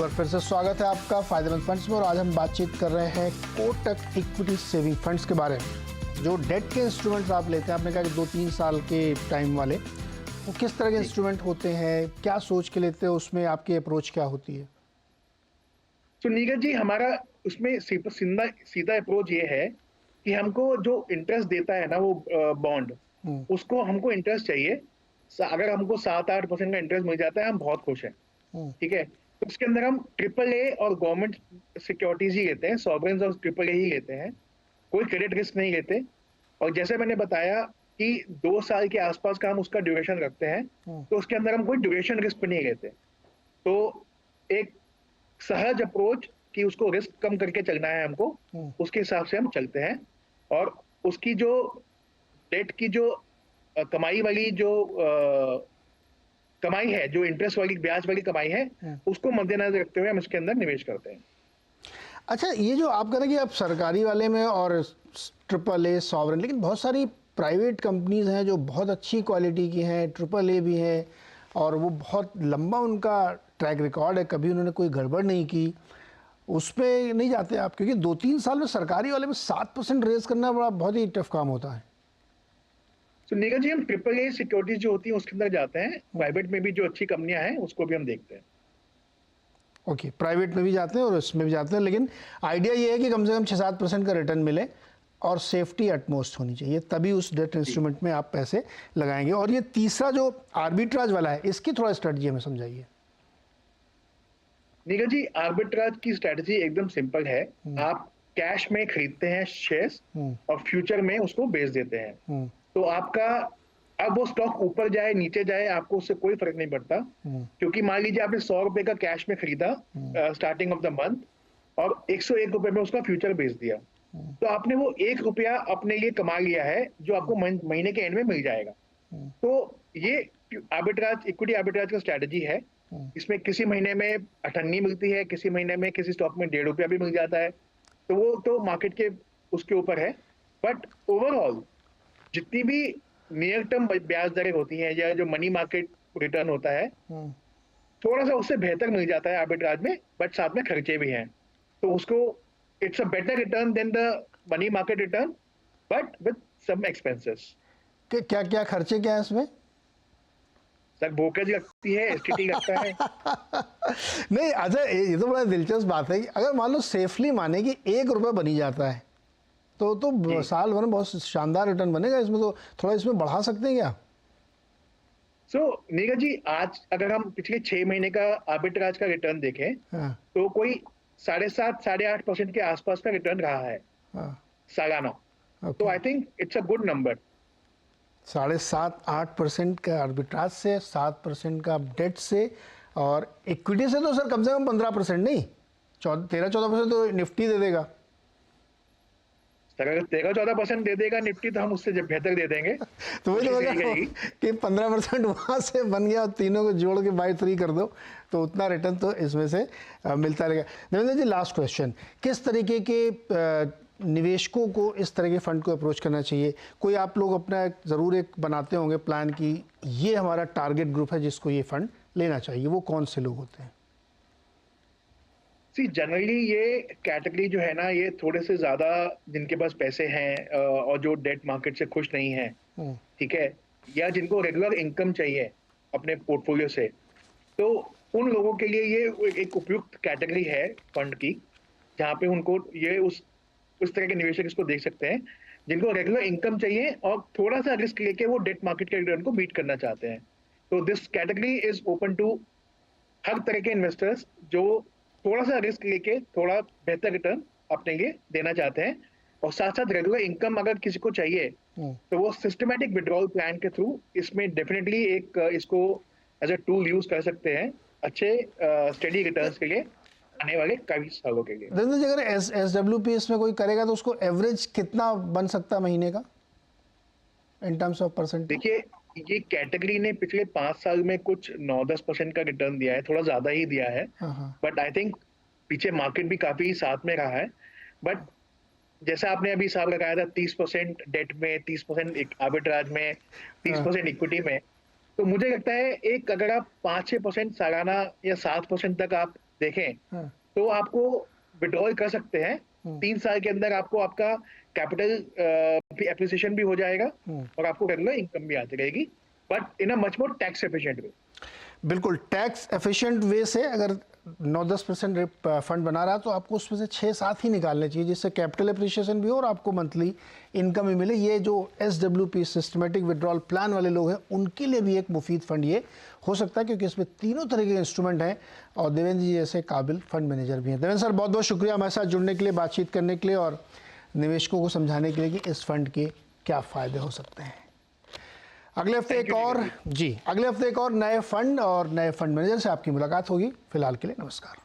बार फिर से स्वागत है आपका फायदेमंद फंड्स में। और आज हम बातचीत कर रहे हैं कोटक इक्विटी सेविंग फंड्स के बारे में। जो डेट के इंस्ट्रूमेंट्स आप लेते हैं, आपने कहा कि 2-3 साल के टाइम वाले, वो किस तरह के इंस्ट्रूमेंट होते हैं, क्या सोच के लेते हैं, उसमें आपकी अप्रोच क्या होती है? तो नीरज जी, हमारा उसमें सीधा अप्रोच ये है कि हमको जो इंटरेस्ट देता है ना वो बॉन्ड, उसको हमको इंटरेस्ट चाहिए। अगर हमको 7-8% का इंटरेस्ट मिल जाता है हम बहुत खुश हैं। ठीक है, तो उसके अंदर हम ट्रिपल ए और गवर्नमेंट सिक्योरिटीज ही लेते हैं, सॉवरेन्स और ट्रिपल ए ही लेते हैं, कोई क्रेडिट रिस्क नहीं लेते। और जैसे मैंने बताया कि 2 साल के आसपास का हम उसका ड्यूरेशन रखते हैं, तो उसके अंदर हम कोई ड्यूरेशन रिस्क नहीं लेते। तो एक सहज अप्रोच कि उसको रिस्क कम करके चलना है हमको, उसके हिसाब से हम चलते हैं। और उसकी जो डेट की जो कमाई वाली जो कमाई है, जो इंटरेस्ट वाली ब्याज वाली कमाई है, उसको मद्देनजर रखते हुए हम इसके अंदर निवेश करते हैं। अच्छा, ये जो आप कह रहे हैं कि आप सरकारी वाले में और ट्रिपल ए सॉवरेन, लेकिन बहुत सारी प्राइवेट कंपनीज हैं जो बहुत अच्छी क्वालिटी की हैं, ट्रिपल ए भी हैं, और वो बहुत लंबा उनका ट्रैक रिकॉर्ड है, कभी उन्होंने कोई गड़बड़ नहीं की। उस पर नहीं जाते आप? क्योंकि 2-3 साल में सरकारी वाले में 7% रेज करना बड़ा बहुत ही टफ काम होता है। तो नीरज जी, हम ट्रिपल ए सिक्योरिटीज जो होती है उसके अंदर जाते हैं, प्राइवेट में भी जो अच्छी कंपनियां हैं उसको भी हम देखते हैं। ओके, प्राइवेट में भी जाते हैं और इसमें भी जाते हैं, लेकिन आइडिया ये है कि कम से कम 6-7% का रिटर्न मिले और सेफ्टी एटमोस्ट होनी चाहिए, तभी उस डेट इंस्ट्रूमेंट में आप पैसे लगाएंगे। और ये तीसरा जो आर्बिट्राज वाला है, इसकी थोड़ा स्ट्रेटजी हमें समझाइए। नीरज जी, आर्बिट्राज की स्ट्रेटजी एकदम सिंपल है। आप कैश में खरीदते हैं शेयर्स और फ्यूचर में उसको बेच देते हैं। तो आपका अब वो स्टॉक ऊपर जाए नीचे जाए आपको उससे कोई फर्क नहीं पड़ता, क्योंकि मान लीजिए आपने 100 रुपए का कैश में खरीदा स्टार्टिंग ऑफ द मंथ और 101 रुपए में उसका फ्यूचर बेच दिया, तो आपने वो 1 रुपया अपने लिए कमा लिया है जो आपको महीने के एंड में मिल जाएगा। तो ये आर्बिट्राज, इक्विटी आर्बिट्राज का स्ट्रेटजी है। इसमें किसी महीने में अठन्नी मिलती है, किसी महीने में किसी स्टॉक में 1.5 रुपया भी मिल जाता है, तो वो तो मार्केट के उसके ऊपर है। बट ओवरऑल जितनी भी नियर टर्म ब्याज दरें होती हैं या जो मनी मार्केट रिटर्न होता है, थोड़ा सा उससे बेहतर मिल जाता है आर्बिट्राज में, बट साथ में खर्चे भी हैं, तो उसको it's a better return than the money market return, but with some expenses. क्या क्या खर्चे क्या है इसमें? सर, ब्रोकरेज लगती है, एसटीटी लगता है। नहीं, अच्छा, ये तो बड़ा दिलचस्प बात है कि अगर मान लो सेफली माने कि 1 रुपया बनी जाता है, तो साल भर में बहुत शानदार रिटर्न बनेगा। इसमें तो थोड़ा इसमें बढ़ा सकते हैं क्या? नीरज जी, आज अगर हम पिछले 6 महीने का आर्बिट्राज का रिटर्न देखें, तो कोई 7.5-8% के आसपास का रिटर्न रहा है सालाना। तो I think it's a good number. 7.5-8% का आर्बिट्राज से, 7% का डेट से, और इक्विटी से तो सर कम से कम 15% नहीं, 13-14% तो निफ्टी दे देगा। सर, अगर 13-14% दे देगा निफ्टी तो हम उससे बेहतर दे देंगे। तो वही तो कि 15% वहाँ से बन गया और तीनों को जोड़ के बाय 3 कर दो, तो उतना रिटर्न तो इसमें से मिलता रहेगा। देवेंद्र जी, लास्ट क्वेश्चन, किस तरीके के निवेशकों को इस तरह के फंड को अप्रोच करना चाहिए? कोई आप लोग अपना ज़रूर एक बनाते होंगे प्लान कि ये हमारा टारगेट ग्रुप है जिसको ये फंड लेना चाहिए, वो कौन से लोग होते हैं? जनरली ये कैटेगरी जो है ना, ये थोड़े से ज्यादा जिनके पास पैसे हैं और जो डेट मार्केट से खुश नहीं है, ठीक है, या जिनको रेगुलर इनकम चाहिए अपने पोर्टफोलियो से, तो उन लोगों के लिए ये एक उपयुक्त कैटेगरी है फंड की, जहाँ पे उनको ये उस तरह के निवेशक इसको देख सकते हैं जिनको रेगुलर इनकम चाहिए और थोड़ा सा रिस्क लेके वो डेट मार्केट के रिटर्न को बीट करना चाहते हैं। तो this category is open to हर तरह के इन्वेस्टर्स जो थोड़ा सा रिस्क लेके थोड़ा बेहतर रिटर्न अपने लिए देना चाहते हैं, और साथ साथ रेगुलर इनकम अगर किसी को चाहिए तो वो सिस्टमैटिक विड्रॉल प्लान के थ्रू इसमें डेफिनेटली एक इसको एज अ टूल यूज कर सकते हैं अच्छे स्टेडी रिटर्न्स के लिए आने वाले कई सालों के लिए। अगर SWP इसमें कोई करेगा तो उसको एवरेज कितना बन सकता है महीने का इन टर्म्स ऑफ परसेंट? देखिए, ये कैटेगरी ने पिछले 5 साल में कुछ 9-10% का रिटर्न दिया है, थोड़ा ज्यादा ही दिया है, बट आई थिंक पीछे मार्केट भी काफी साथ में रहा है। बट जैसा आपने अभी हिसाब लगाया था 30% डेट में, 30% आर्बिट्राज में, 30% इक्विटी में, तो मुझे लगता है एक अगर आप 5-6% सालाना या 7% तक आप देखें हाँ। तो आपको विड्रॉल कर सकते हैं। 3 साल के अंदर आपको आपका कैपिटल एप्रिसिएशन भी हो जाएगा और आपको रेगुलर इनकम भी आती रहेगी, but in a much more tax efficient way. बिल्कुल टैक्स एफिशिएंट वे से अगर 9-10% फंड बना रहा है तो आपको उसमें से 6-7 ही निकालने चाहिए, जिससे कैपिटल एप्रिशिएशन भी हो और आपको मंथली इनकम भी मिले। ये जो SWP सिस्टमेटिक विड्रॉल प्लान वाले लोग हैं उनके लिए भी एक मुफीद फंड ये हो सकता है, क्योंकि इसमें तीनों तरह के इंस्ट्रूमेंट हैं और देवेंद्र जी जैसे काबिल फंड मैनेजर भी हैं। देवेंद्र सर बहुत बहुत शुक्रिया हमारे साथ जुड़ने के लिए, बातचीत करने के लिए और निवेशकों को समझाने के लिए कि इस फंड के क्या फ़ायदे हो सकते हैं। अगले हफ्ते एक और नए फंड और नए फंड मैनेजर से आपकी मुलाकात होगी। फिलहाल के लिए नमस्कार।